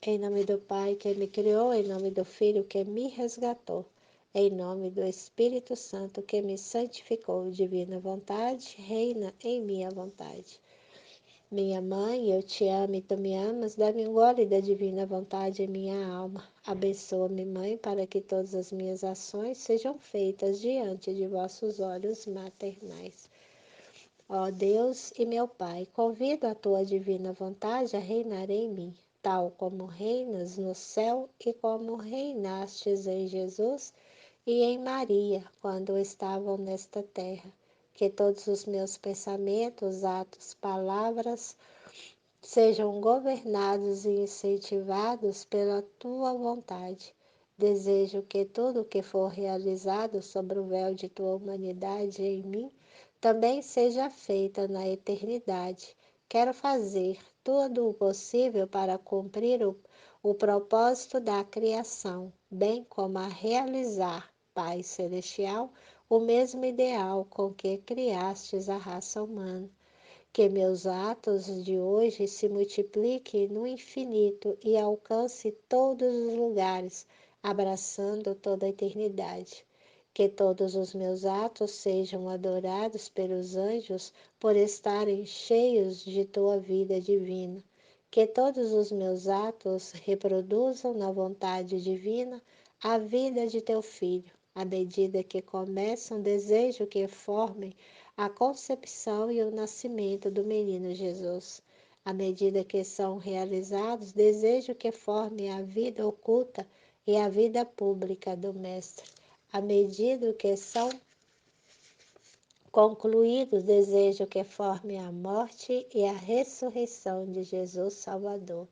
Em nome do Pai que me criou, em nome do Filho que me resgatou, em nome do Espírito Santo que me santificou, divina vontade, reina em minha vontade. Minha mãe, eu te amo e tu me amas, dá-me um gole da divina vontade em minha alma. Abençoa-me, Mãe, para que todas as minhas ações sejam feitas diante de vossos olhos maternais. Ó Deus e meu Pai, convido a tua divina vontade a reinar em mim, tal como reinas no céu e como reinastes em Jesus e em Maria, quando estavam nesta terra. Que todos os meus pensamentos, atos, palavras sejam governados e incentivados pela tua vontade. Desejo que tudo que for realizado sobre o véu de tua humanidade em mim também seja feita na eternidade. Quero fazer tudo o possível para cumprir o propósito da criação, bem como a realizar, Pai Celestial, o mesmo ideal com que criastes a raça humana. Que meus atos de hoje se multipliquem no infinito e alcance todos os lugares, abraçando toda a eternidade. Que todos os meus atos sejam adorados pelos anjos por estarem cheios de tua vida divina. Que todos os meus atos reproduzam na vontade divina a vida de teu Filho. À medida que começam, desejo que formem a concepção e o nascimento do menino Jesus. À medida que são realizados, desejo que forme a vida oculta e a vida pública do Mestre. À medida que são concluídos, desejo que forme a morte e a ressurreição de Jesus Salvador.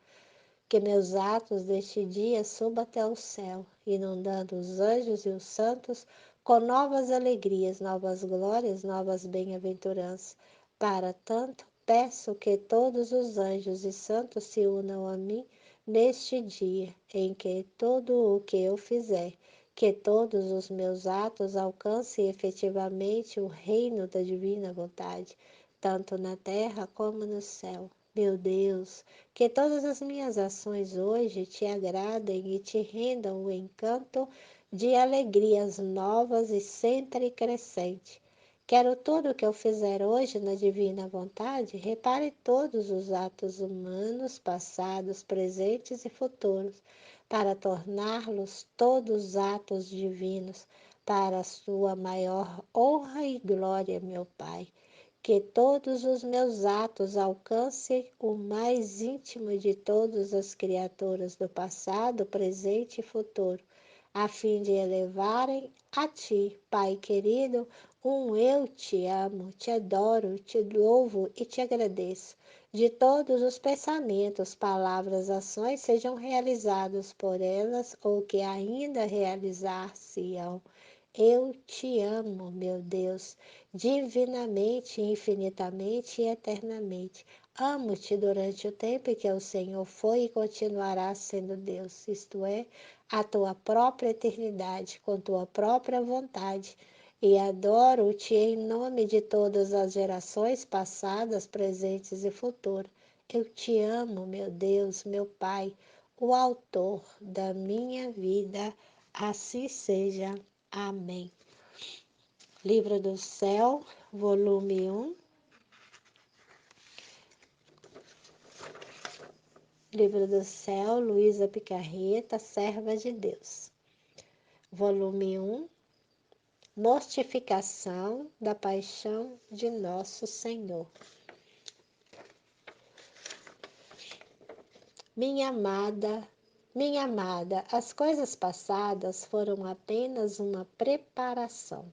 Que meus atos deste dia subam até o céu, inundando os anjos e os santos com novas alegrias, novas glórias, novas bem-aventuranças. Para tanto, peço que todos os anjos e santos se unam a mim neste dia, em que tudo o que eu fizer, que todos os meus atos alcancem efetivamente o reino da divina vontade, tanto na terra como no céu. Meu Deus, que todas as minhas ações hoje te agradem e te rendam o encanto de alegrias novas e sempre crescente. Quero tudo o que eu fizer hoje na divina vontade, repare todos os atos humanos, passados, presentes e futuros, para torná-los todos atos divinos, para a sua maior honra e glória, meu Pai. Que todos os meus atos alcancem o mais íntimo de todas as criaturas do passado, presente e futuro, a fim de elevarem a Ti, Pai querido, eu te amo, te adoro, te louvo e te agradeço. De todos os pensamentos, palavras, ações sejam realizados por elas ou que ainda realizar-se-ão. Eu te amo, meu Deus, divinamente, infinitamente e eternamente. Amo-te durante o tempo em que o Senhor foi e continuará sendo Deus, isto é, a tua própria eternidade, com tua própria vontade. E adoro-te em nome de todas as gerações passadas, presentes e futuras. Eu te amo, meu Deus, meu Pai, o autor da minha vida. Assim seja. Amém. Livro do Céu, volume 1. Livro do Céu, Luísa Picarreta, Serva de Deus. Volume 1. Mortificação da Paixão de Nosso Senhor. Minha amada, as coisas passadas foram apenas uma preparação.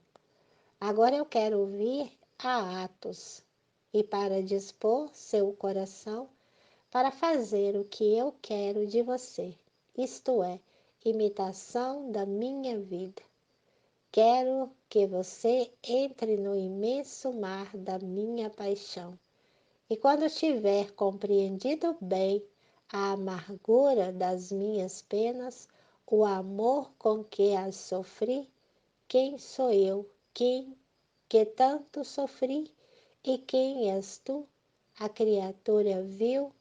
Agora eu quero ouvir a Atos, e para dispor seu coração para fazer o que eu quero de você, isto é, imitação da minha vida. Quero que você entre no imenso mar da minha paixão. E quando tiver compreendido bem a amargura das minhas penas, o amor com que as sofri, quem sou eu, que tanto sofri, e quem és tu? A criatura vil,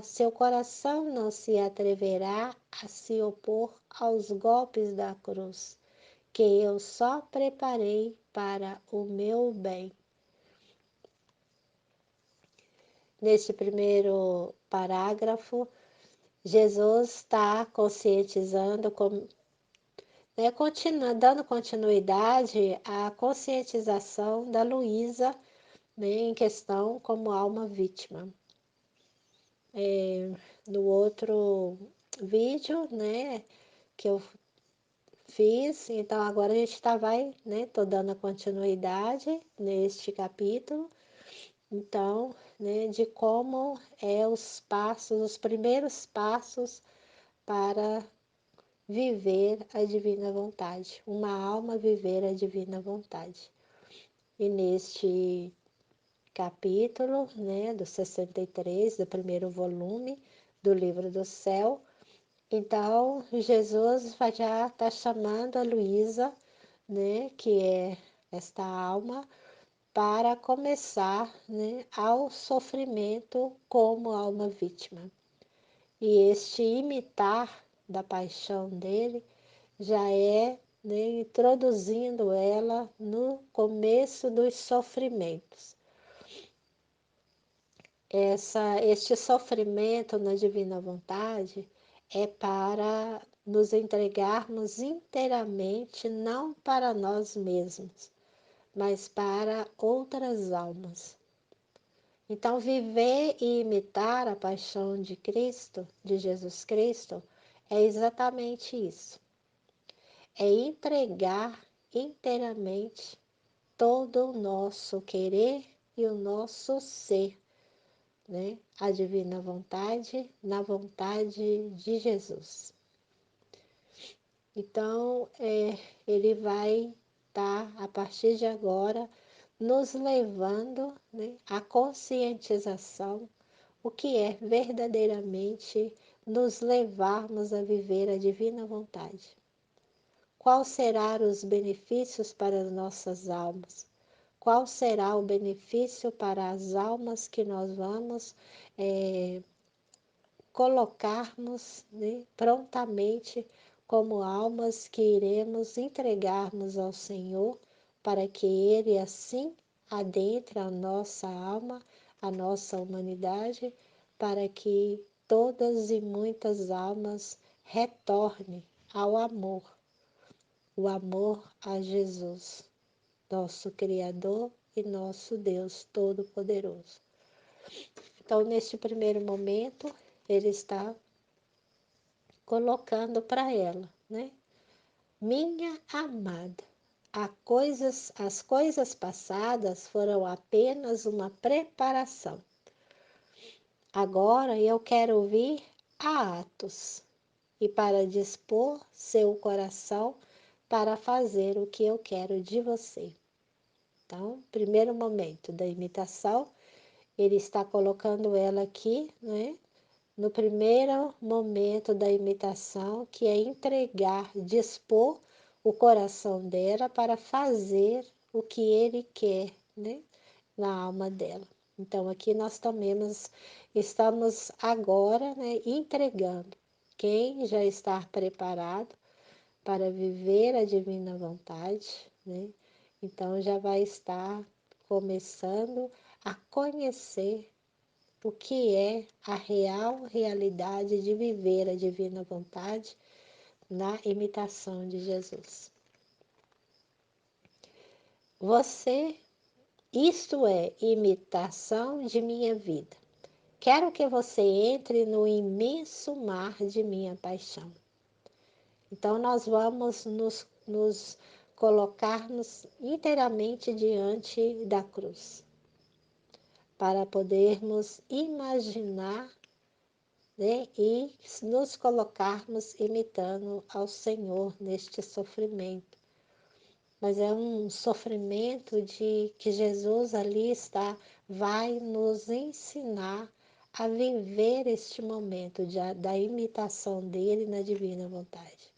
Seu coração não se atreverá a se opor aos golpes da cruz, que eu só preparei para o meu bem. Neste primeiro parágrafo, Jesus está conscientizando, dando continuidade à conscientização da Luísa, né, em questão como alma vítima. No outro vídeo, né, que eu fiz, então agora a gente tô dando a continuidade neste capítulo, então, né, de como os primeiros passos para viver a divina vontade, uma alma viver a divina vontade. E neste capítulo, né, do 63, do primeiro volume do Livro do Céu, então Jesus já está chamando a Luísa, né, que é esta alma, para começar, né, ao sofrimento como alma vítima. E este imitar da paixão dele já é, né, introduzindo ela no começo dos sofrimentos. Este sofrimento na divina vontade é para nos entregarmos inteiramente, não para nós mesmos, mas para outras almas. Então, viver e imitar a paixão de Cristo, de Jesus Cristo, é exatamente isso. É entregar inteiramente todo o nosso querer e o nosso ser, né? A divina vontade na vontade de Jesus. Então, ele vai estar, a partir de agora, nos levando, né, à conscientização, o que é verdadeiramente nos levarmos a viver a divina vontade. Quais serão os benefícios para as nossas almas? Qual será o benefício para as almas que nós vamos colocarmos, né, prontamente como almas que iremos entregarmos ao Senhor, para que Ele assim adentre a nossa alma, a nossa humanidade, para que todas e muitas almas retornem ao amor, o amor a Jesus, nosso Criador e nosso Deus Todo-Poderoso. Então, neste primeiro momento, ele está colocando para ela, né? Minha amada, as coisas passadas foram apenas uma preparação. Agora eu quero ouvir a Atos e para dispor seu coração para fazer o que eu quero de você. Então, primeiro momento da imitação, ele está colocando ela aqui, né? No primeiro momento da imitação, que é entregar, dispor o coração dela para fazer o que ele quer, né, na alma dela. Então, aqui nós também estamos agora, né, entregando. Quem já está preparado para viver a divina vontade, né, então já vai estar começando a conhecer o que é a real realidade de viver a divina vontade na imitação de Jesus. Isto é imitação de minha vida. Quero que você entre no imenso mar de minha paixão. Então, nós vamos nos colocarmos inteiramente diante da cruz, para podermos imaginar, né, e nos colocarmos imitando ao Senhor neste sofrimento. Mas é um sofrimento de que Jesus ali vai nos ensinar a viver este momento da imitação dele na divina vontade.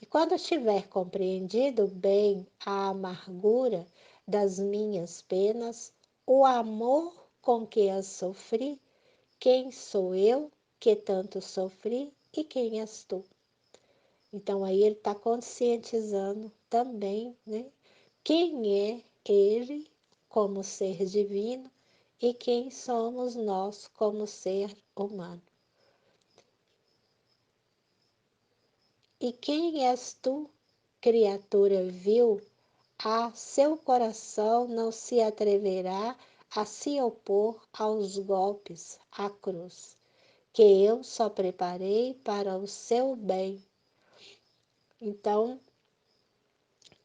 E quando tiver compreendido bem a amargura das minhas penas, o amor com que as sofri, quem sou eu que tanto sofri e quem és tu? Então aí ele está conscientizando também, né? Quem é ele como ser divino e quem somos nós como ser humano. E quem és tu, criatura vil, a seu coração não se atreverá a se opor aos golpes, à cruz, que eu só preparei para o seu bem. Então,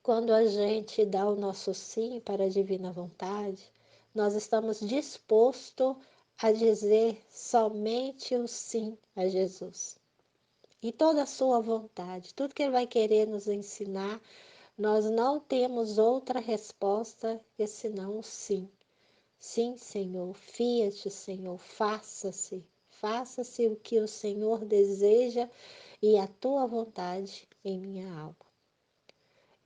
quando a gente dá o nosso sim para a divina vontade, nós estamos dispostos a dizer somente o sim a Jesus. E toda a sua vontade, tudo que ele vai querer nos ensinar, nós não temos outra resposta que senão o sim. Sim, Senhor, fia-te, Senhor, faça-se. Faça-se o que o Senhor deseja e a tua vontade em minha alma.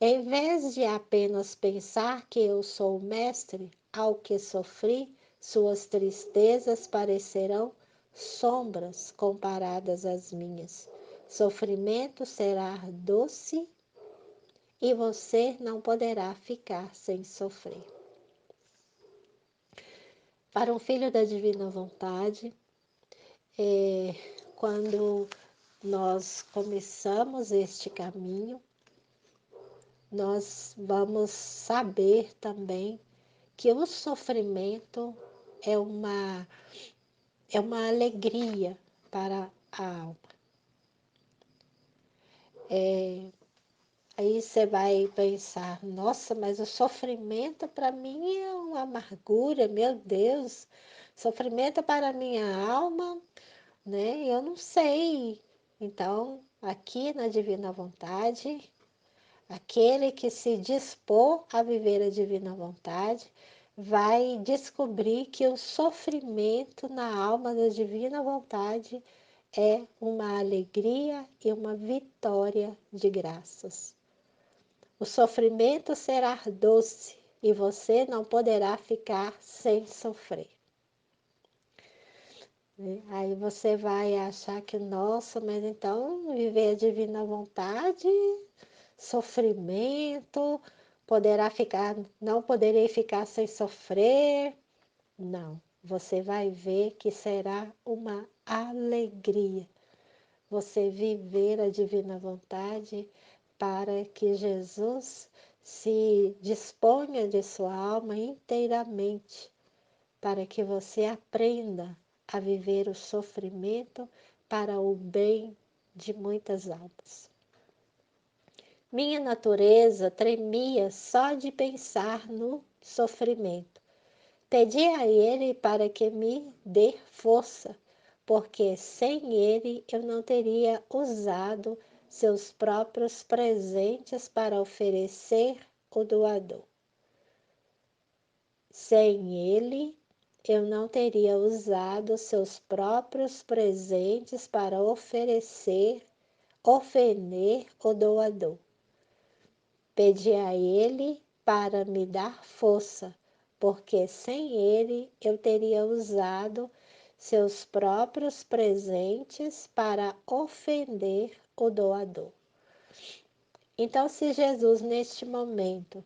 Em vez de apenas pensar que eu sou o mestre, ao que sofri, suas tristezas parecerão sombras comparadas às minhas. Sofrimento será doce e você não poderá ficar sem sofrer. Para um filho da divina vontade, quando nós começamos este caminho, nós vamos saber também que o sofrimento é uma alegria para a alma. Aí você vai pensar, nossa, mas o sofrimento para mim é uma amargura, meu Deus, sofrimento para a minha alma, né? Eu não sei. Então, aqui na Divina Vontade, aquele que se dispor a viver a Divina Vontade vai descobrir que o sofrimento na alma da Divina Vontade é uma alegria e uma vitória de graças. O sofrimento será doce e você não poderá ficar sem sofrer. Aí você vai achar que, nossa, mas então viver a divina vontade, sofrimento, não poderei ficar sem sofrer. Não, você vai ver que será uma alegria você viver a divina vontade para que Jesus se disponha de sua alma inteiramente, para que você aprenda a viver o sofrimento para o bem de muitas almas. Minha natureza tremia só de pensar no sofrimento. Pedi a Ele para que me dê força, porque sem Ele eu não teria usado seus próprios presentes para oferecer o doador. Sem Ele eu não teria usado seus próprios presentes para ofender o doador. Pedi a Ele para me dar força, porque sem Ele eu teria usado seus próprios presentes para ofender o doador. Então, se Jesus neste momento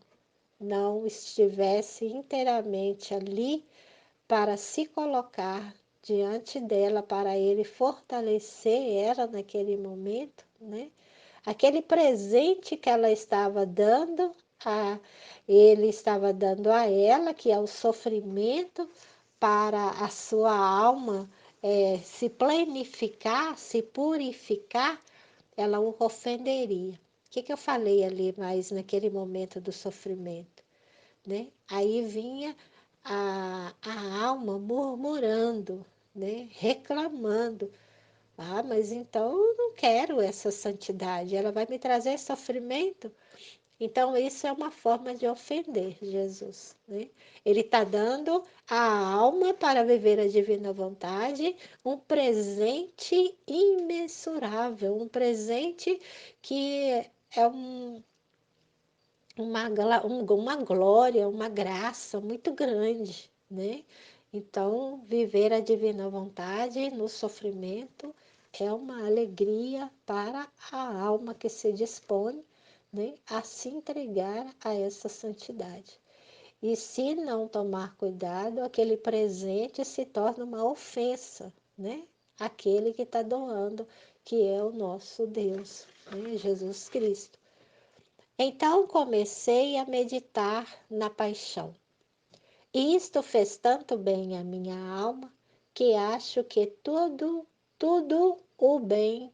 não estivesse inteiramente ali para se colocar diante dela, para ele fortalecer ela naquele momento, né? Aquele presente que ela estava dando, ele estava dando a ela, que é o sofrimento, para a sua alma se planificar, se purificar, ela o ofenderia. O que eu falei ali mais naquele momento do sofrimento? Né? Aí vinha a alma murmurando, né? Reclamando. Ah, mas então eu não quero essa santidade, ela vai me trazer sofrimento. Então, isso é uma forma de ofender Jesus, né? Ele está dando a alma para viver a divina vontade, um presente imensurável, um presente que é uma glória, uma graça muito grande, né? Então, viver a divina vontade no sofrimento é uma alegria para a alma que se dispõe, né, a se entregar a essa santidade. E se não tomar cuidado, aquele presente se torna uma ofensa, né? Aquele que está doando, que é o nosso Deus, né? Jesus Cristo. Então comecei a meditar na paixão. E isto fez tanto bem à minha alma, que acho que tudo o bem,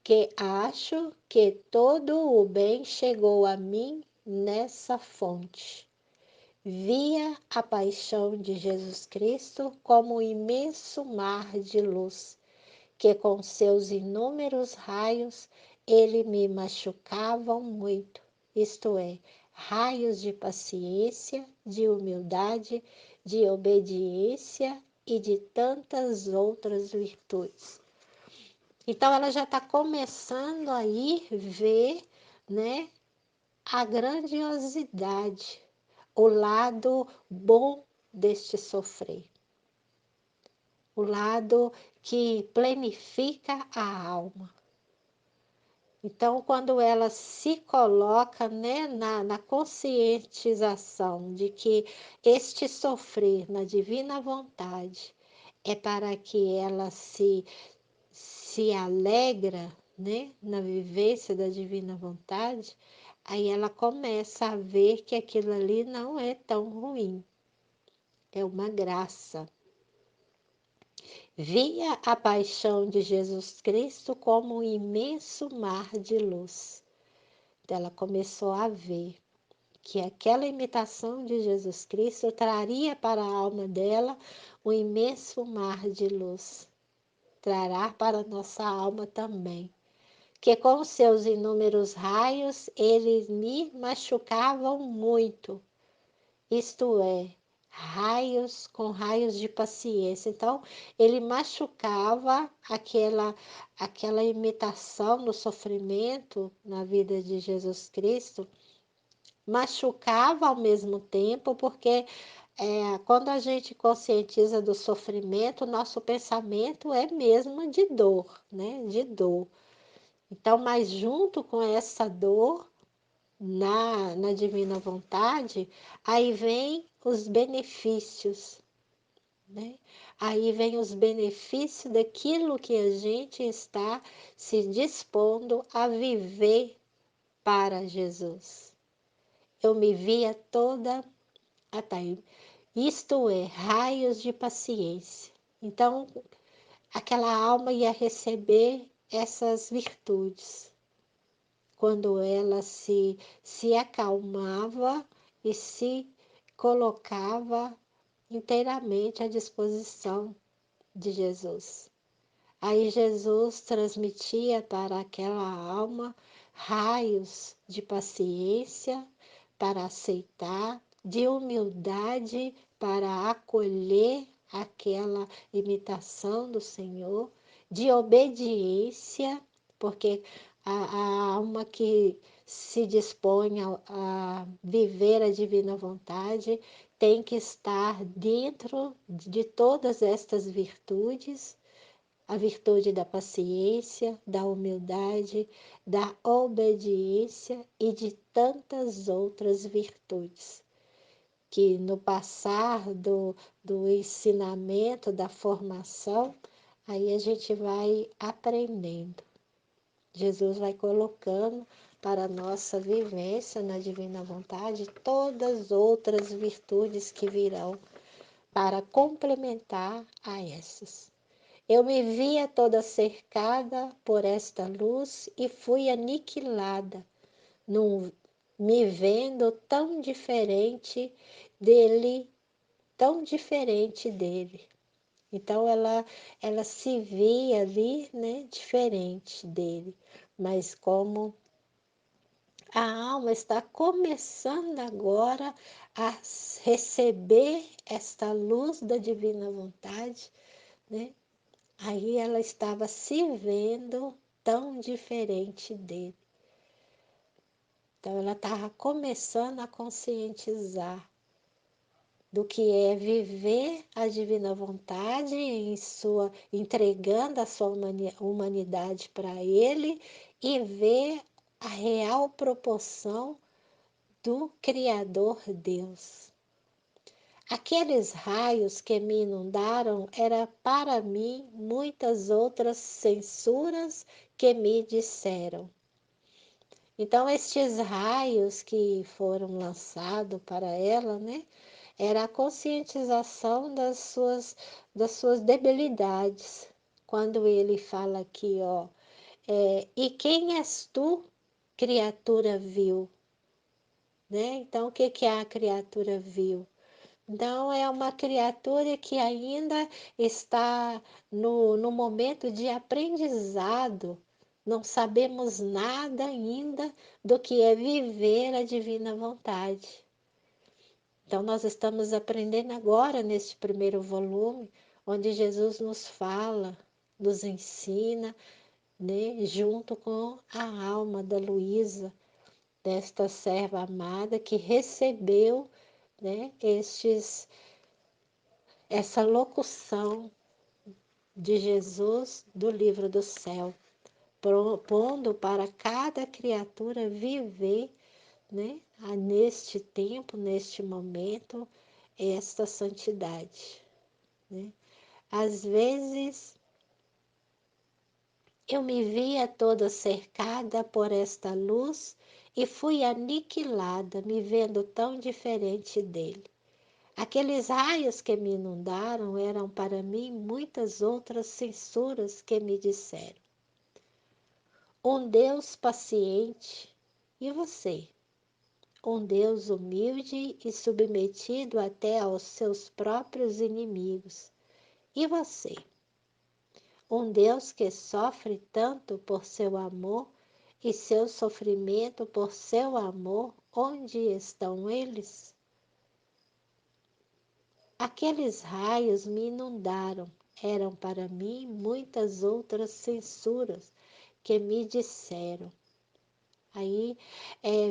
que acho que todo o bem chegou a mim nessa fonte. Via a paixão de Jesus Cristo como um imenso mar de luz, que com seus inúmeros raios ele me machucavam muito, isto é, raios de paciência, de humildade, de obediência e de tantas outras virtudes. Então ela já está começando aí ver, né, a grandiosidade, o lado bom deste sofrer, o lado que planifica a alma. Então, quando ela se coloca, né, na conscientização de que este sofrer na divina vontade é para que ela se alegra, né, na vivência da divina vontade, aí ela começa a ver que aquilo ali não é tão ruim, é uma graça. Via a paixão de Jesus Cristo como um imenso mar de luz. Então, ela começou a ver que aquela imitação de Jesus Cristo traria para a alma dela um imenso mar de luz. Trará para a nossa alma também. Que com seus inúmeros raios, eles me machucavam muito, isto é, raios com raios de paciência. Então, ele machucava aquela imitação no sofrimento na vida de Jesus Cristo, machucava ao mesmo tempo, porque quando a gente conscientiza do sofrimento, nosso pensamento é mesmo de dor, né? De dor. Então, mas junto com essa dor, na divina vontade, aí vem os benefícios, né? Aí vem os benefícios daquilo que a gente está se dispondo a viver para Jesus. Eu me via toda até, isto é, raios de paciência. Então, aquela alma ia receber essas virtudes quando ela se acalmava e se colocava inteiramente à disposição de Jesus. Aí Jesus transmitia para aquela alma raios de paciência para aceitar, de humildade para acolher aquela imitação do Senhor, de obediência, porque a alma que se dispõe a viver a divina vontade tem que estar dentro de todas estas virtudes, a virtude da paciência, da humildade, da obediência e de tantas outras virtudes, que no passar do ensinamento, da formação, aí a gente vai aprendendo. Jesus vai colocando para a nossa vivência na divina vontade todas as outras virtudes que virão para complementar a essas. Eu me via toda cercada por esta luz e fui aniquilada, num, me vendo tão diferente dele, tão diferente dele. Então ela se via ali, né, diferente dele, mas como a alma está começando agora a receber esta luz da divina vontade, né? Aí ela estava se vendo tão diferente dele. Então ela estava começando a conscientizar do que é viver a divina vontade entregando a sua humanidade para Ele e ver a real proporção do Criador Deus. Aqueles raios que me inundaram era para mim muitas outras censuras que me disseram. Então, estes raios que foram lançados para ela, né, era a conscientização das suas debilidades. Quando ele fala aqui, ó, e quem és tu, criatura vil? Né? Então, o que que a criatura vil? Então, é uma criatura que ainda está no momento de aprendizado. Não sabemos nada ainda do que é viver a divina vontade. Então, nós estamos aprendendo agora neste primeiro volume, onde Jesus nos fala, nos ensina, né, junto com a alma da Luísa, desta serva amada que recebeu, né, essa locução de Jesus do livro do céu, propondo para cada criatura viver, né, neste tempo, neste momento, esta santidade. Né? Às vezes eu me via toda cercada por esta luz e fui aniquilada, me vendo tão diferente dele. Aqueles raios que me inundaram eram para mim muitas outras censuras que me disseram. Um Deus paciente, e você? Um Deus humilde e submetido até aos seus próprios inimigos, e você? Um Deus que sofre tanto por seu amor e seu sofrimento por seu amor, onde estão eles? Aqueles raios me inundaram, eram para mim muitas outras censuras que me disseram. Aí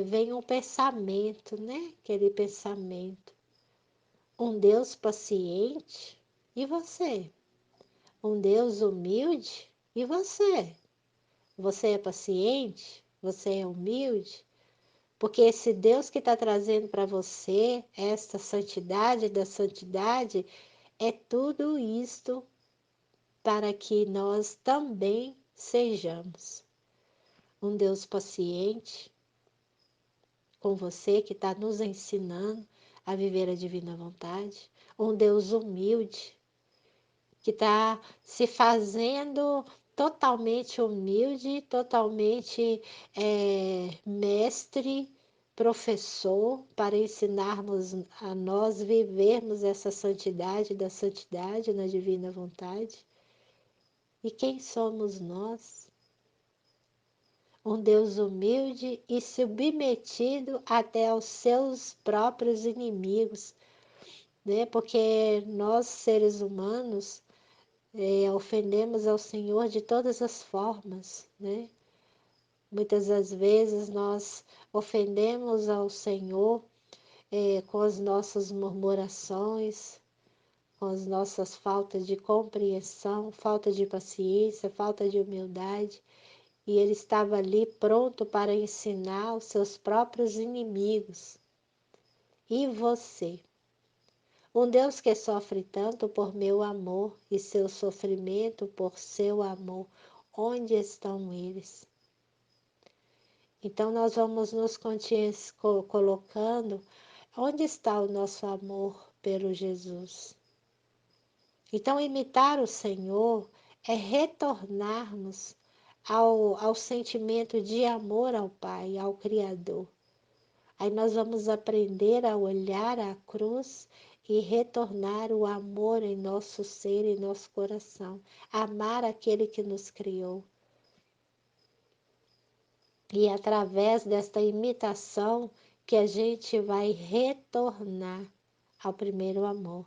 vem um pensamento, né? Aquele pensamento. Um Deus paciente, e você? Um Deus humilde, e você? Você é paciente? Você é humilde? Porque esse Deus que está trazendo para você esta santidade da santidade é tudo isto para que nós também sejamos. Um Deus paciente com você que está nos ensinando a viver a divina vontade. Um Deus humilde que está se fazendo totalmente humilde, totalmente mestre, professor, para ensinarmos a nós vivermos essa santidade da santidade na divina vontade. E quem somos nós? Um Deus humilde e submetido até aos seus próprios inimigos, né? Porque nós, seres humanos, ofendemos ao Senhor de todas as formas, né? Muitas das vezes nós ofendemos ao Senhor com as nossas murmurações, com as nossas faltas de compreensão, falta de paciência, falta de humildade. E ele estava ali pronto para ensinar os seus próprios inimigos. E você? Um Deus que sofre tanto por meu amor e seu sofrimento por seu amor, onde estão eles? Então nós vamos nos colocando onde está o nosso amor pelo Jesus. Então imitar o Senhor é retornarmos ao sentimento de amor ao Pai, ao Criador. Aí nós vamos aprender a olhar a cruz e retornar o amor em nosso ser e nosso coração. Amar aquele que nos criou. E através desta imitação que a gente vai retornar ao primeiro amor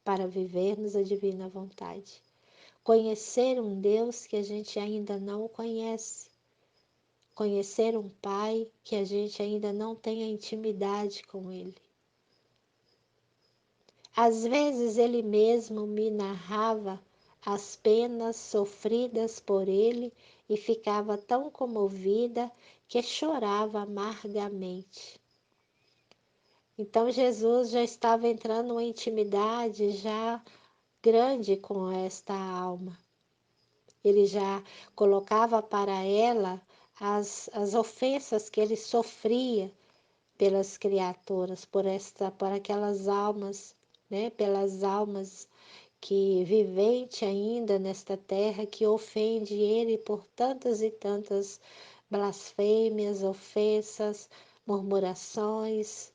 para vivermos a divina vontade. Conhecer um Deus que a gente ainda não conhece. Conhecer um Pai que a gente ainda não tem a intimidade com Ele. Às vezes ele mesmo me narrava as penas sofridas por ele e ficava tão comovida que chorava amargamente. Então Jesus já estava entrando numa intimidade já grande com esta alma. Ele já colocava para ela as ofensas que ele sofria pelas criaturas, por aquelas almas, né? Pelas almas que vivente ainda nesta terra, que ofende ele por tantas e tantas blasfêmias, ofensas, murmurações,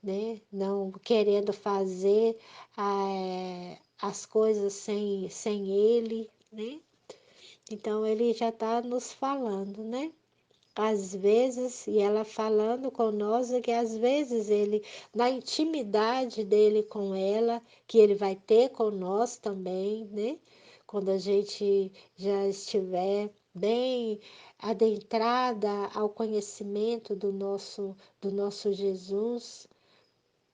né? Não querendo fazer as coisas sem ele, né? Então ele já está nos falando, né? Às vezes, e ela falando conosco que às vezes ele, na intimidade dele com ela, que ele vai ter com nós também, né? Quando a gente já estiver bem adentrada ao conhecimento do nosso Jesus,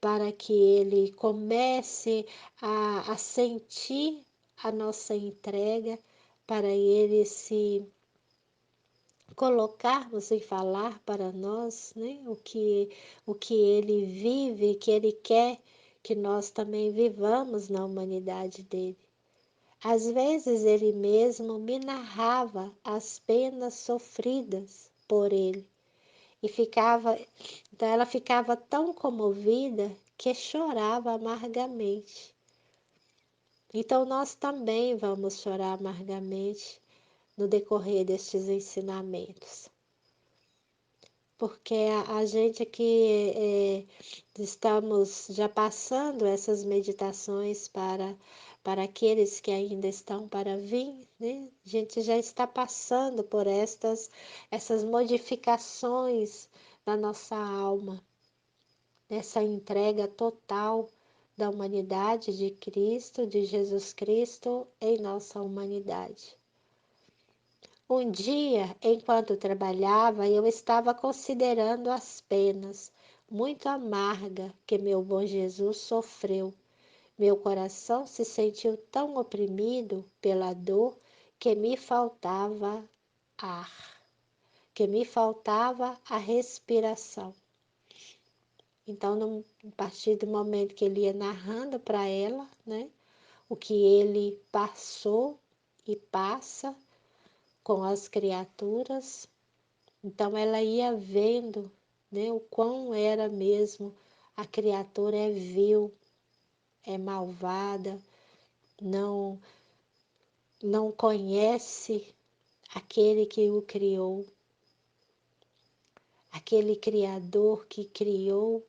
para que ele comece a sentir a nossa entrega, para ele se colocarmos e falar para nós, né, o que ele vive, que ele quer que nós também vivamos na humanidade dele. Às vezes ele mesmo me narrava as penas sofridas por ele então ela ficava tão comovida que chorava amargamente. Então nós também vamos chorar amargamente no decorrer destes ensinamentos. Porque a gente que estamos já passando essas meditações para aqueles que ainda estão para vir, né? A gente já está passando por essas modificações na nossa alma, essa entrega total da humanidade de Cristo, de Jesus Cristo em nossa humanidade. Um dia, enquanto trabalhava, eu estava considerando as penas muito amargas que meu bom Jesus sofreu. Meu coração se sentiu tão oprimido pela dor que me faltava ar, que me faltava a respiração. Então, a partir do momento que ele ia narrando para ela, né, o que ele passou e passa com as criaturas, então ela ia vendo, né, o quão era mesmo a criatura é vil, é malvada, não não conhece aquele que o criou, aquele criador que criou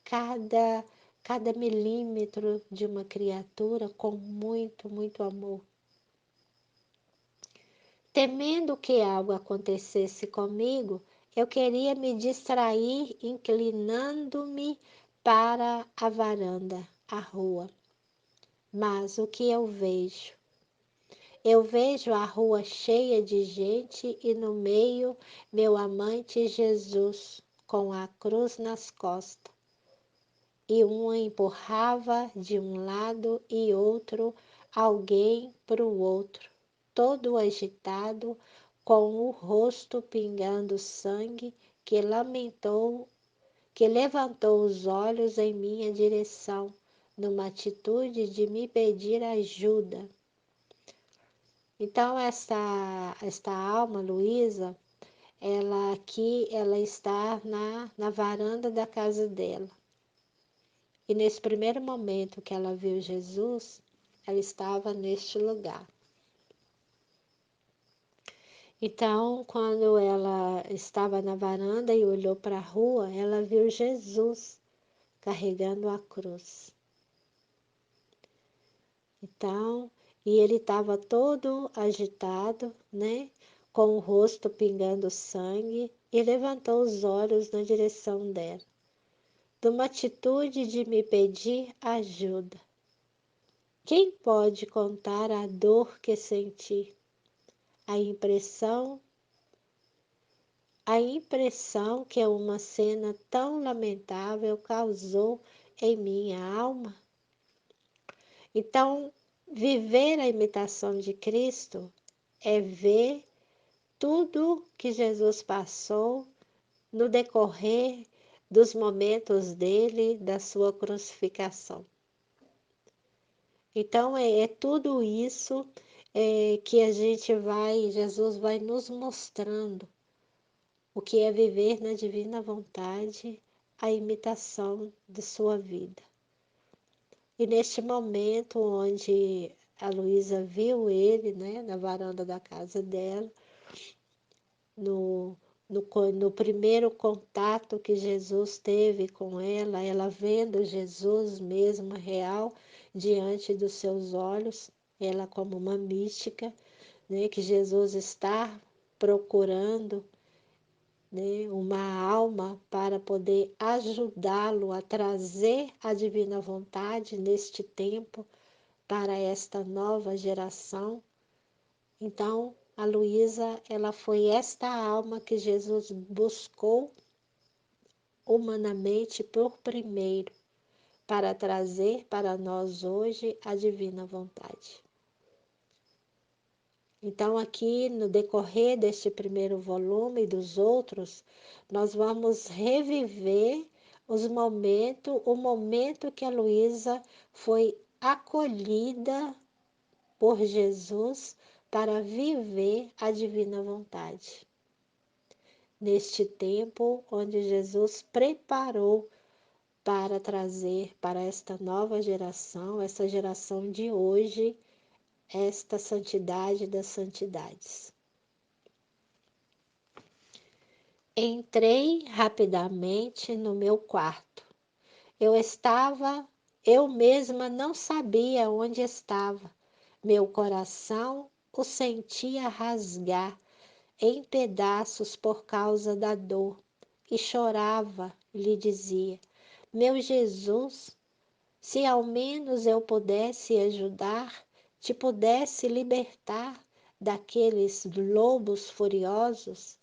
cada cada milímetro de uma criatura com muito, muito amor. Temendo que algo acontecesse comigo, eu queria me distrair inclinando-me para a varanda, a rua. Mas o que eu vejo? Eu vejo a rua cheia de gente e no meio meu amante Jesus, com a cruz nas costas. E um empurrava de um lado e outro alguém para o outro, todo agitado, com o rosto pingando sangue, que levantou os olhos em minha direção, numa atitude de me pedir ajuda. Então, esta alma, Luísa, ela está na varanda da casa dela. E nesse primeiro momento que ela viu Jesus, ela estava neste lugar. Então, quando ela estava na varanda e olhou para a rua, ela viu Jesus carregando a cruz. Então, e ele estava todo agitado, né? Com o rosto pingando sangue, e levantou os olhos na direção dela, numa atitude de me pedir ajuda. Quem pode contar a dor que senti? A impressão que uma cena tão lamentável causou em minha alma? Então, viver a imitação de Cristo é ver tudo que Jesus passou no decorrer dos momentos dele, da sua crucificação. Então, é tudo isso que a gente Jesus vai nos mostrando o que é viver na divina vontade, a imitação de sua vida. E neste momento onde a Luísa viu ele, né, na varanda da casa dela, no, no primeiro contato que Jesus teve com ela vendo Jesus mesmo real diante dos seus olhos, ela como uma mística, né, que Jesus está procurando, né, uma alma para poder ajudá-lo a trazer a divina vontade neste tempo para esta nova geração. Então, a Luísa, ela foi esta alma que Jesus buscou humanamente por primeiro, para trazer para nós hoje a divina vontade. Então, aqui no decorrer deste primeiro volume e dos outros, nós vamos reviver o momento que a Luísa foi acolhida por Jesus para viver a divina vontade. Neste tempo onde Jesus preparou para trazer para esta nova geração, essa geração de hoje, esta santidade das santidades. Entrei rapidamente no meu quarto. Eu mesma não sabia onde estava. Meu coração o sentia rasgar em pedaços por causa da dor, e chorava, lhe dizia: Meu Jesus, se ao menos eu pudesse ajudar, te pudesse libertar daqueles lobos furiosos.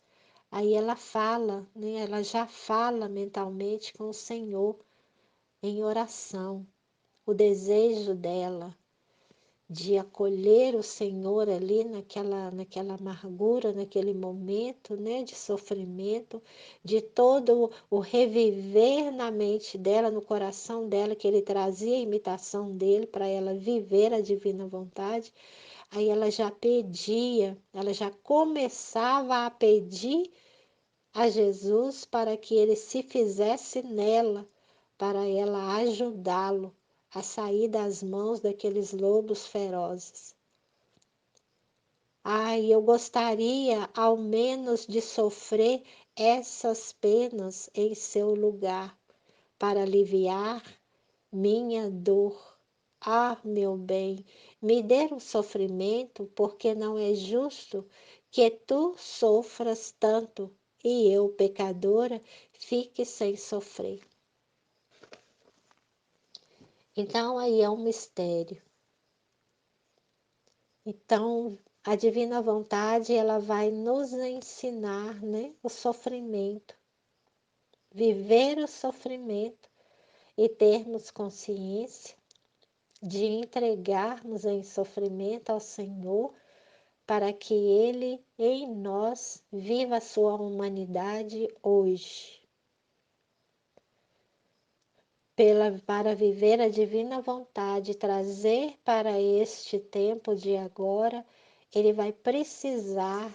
Aí ela fala, né? Ela já fala mentalmente com o Senhor em oração, o desejo dela de acolher o Senhor ali naquela amargura, naquele momento, né, de sofrimento, de todo o reviver na mente dela, no coração dela, que ele trazia a imitação dele para ela viver a divina vontade. Aí ela já pedia, ela já começava a pedir a Jesus para que ele se fizesse nela, para ela ajudá-lo a sair das mãos daqueles lobos ferozes. Ai, eu gostaria ao menos de sofrer essas penas em seu lugar, para aliviar minha dor. Ah, meu bem, me dê o sofrimento, porque não é justo que tu sofras tanto e eu, pecadora, fique sem sofrer. Então, aí é um mistério. Então, a divina vontade, ela vai nos ensinar, né, o sofrimento, viver o sofrimento e termos consciência de entregarmos em sofrimento ao Senhor para que Ele em nós viva a sua humanidade hoje. Para viver a divina vontade, trazer para este tempo de agora, Ele vai precisar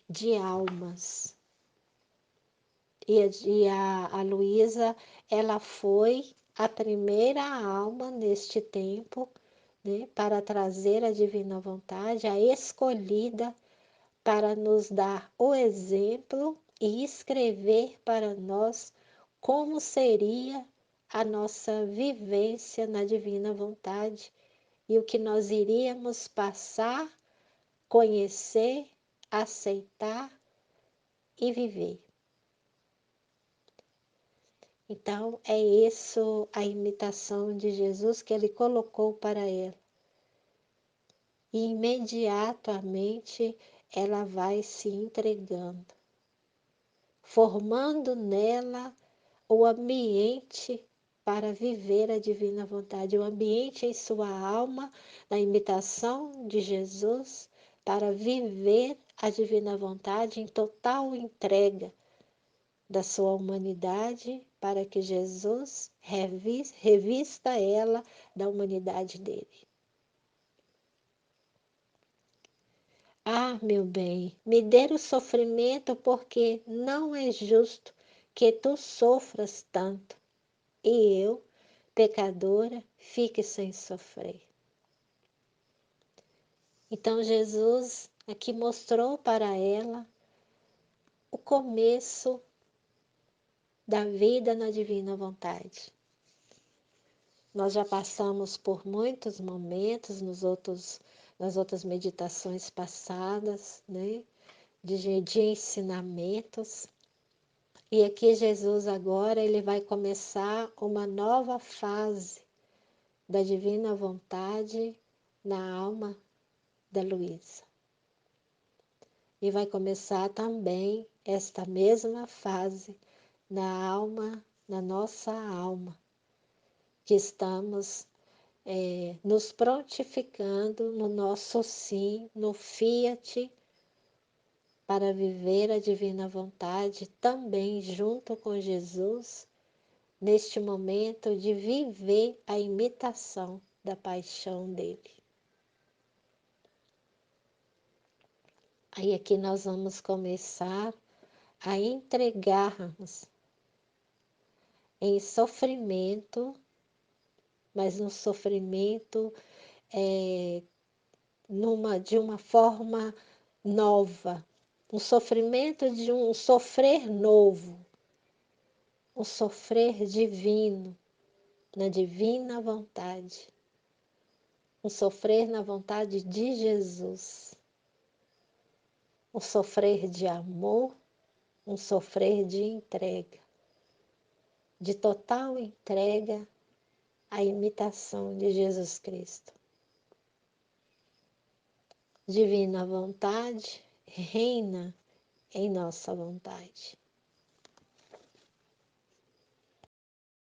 de almas. A Luísa, ela foi a primeira alma neste tempo, né, para trazer a divina vontade, a escolhida para nos dar o exemplo e escrever para nós como seria a nossa vivência na divina vontade e o que nós iríamos passar, conhecer, aceitar e viver. Então, é isso a imitação de Jesus que ele colocou para ela. E imediatamente ela vai se entregando, formando nela o ambiente para viver a divina vontade, o ambiente em sua alma, na imitação de Jesus, para viver a divina vontade em total entrega da sua humanidade, para que Jesus revista ela da humanidade dele. Ah, meu bem, me dê o sofrimento, porque não é justo que tu sofras tanto e eu, pecadora, fique sem sofrer. Então Jesus aqui mostrou para ela o começo da vida na divina vontade. Nós já passamos por muitos momentos nas outras meditações passadas, né? De ensinamentos. E aqui Jesus agora ele vai começar uma nova fase da divina vontade na alma da Luísa. E vai começar também esta mesma fase na alma, na nossa alma, que estamos nos prontificando no nosso sim, no fiat, para viver a divina vontade também junto com Jesus, neste momento de viver a imitação da paixão dele. Aí aqui nós vamos começar a entregarmos em sofrimento, mas no sofrimento de uma forma nova, um sofrimento de um sofrer novo, um sofrer divino, na divina vontade, um sofrer na vontade de Jesus, um sofrer de amor, um sofrer de entrega, de total entrega à imitação de Jesus Cristo. Divina vontade reina em nossa vontade.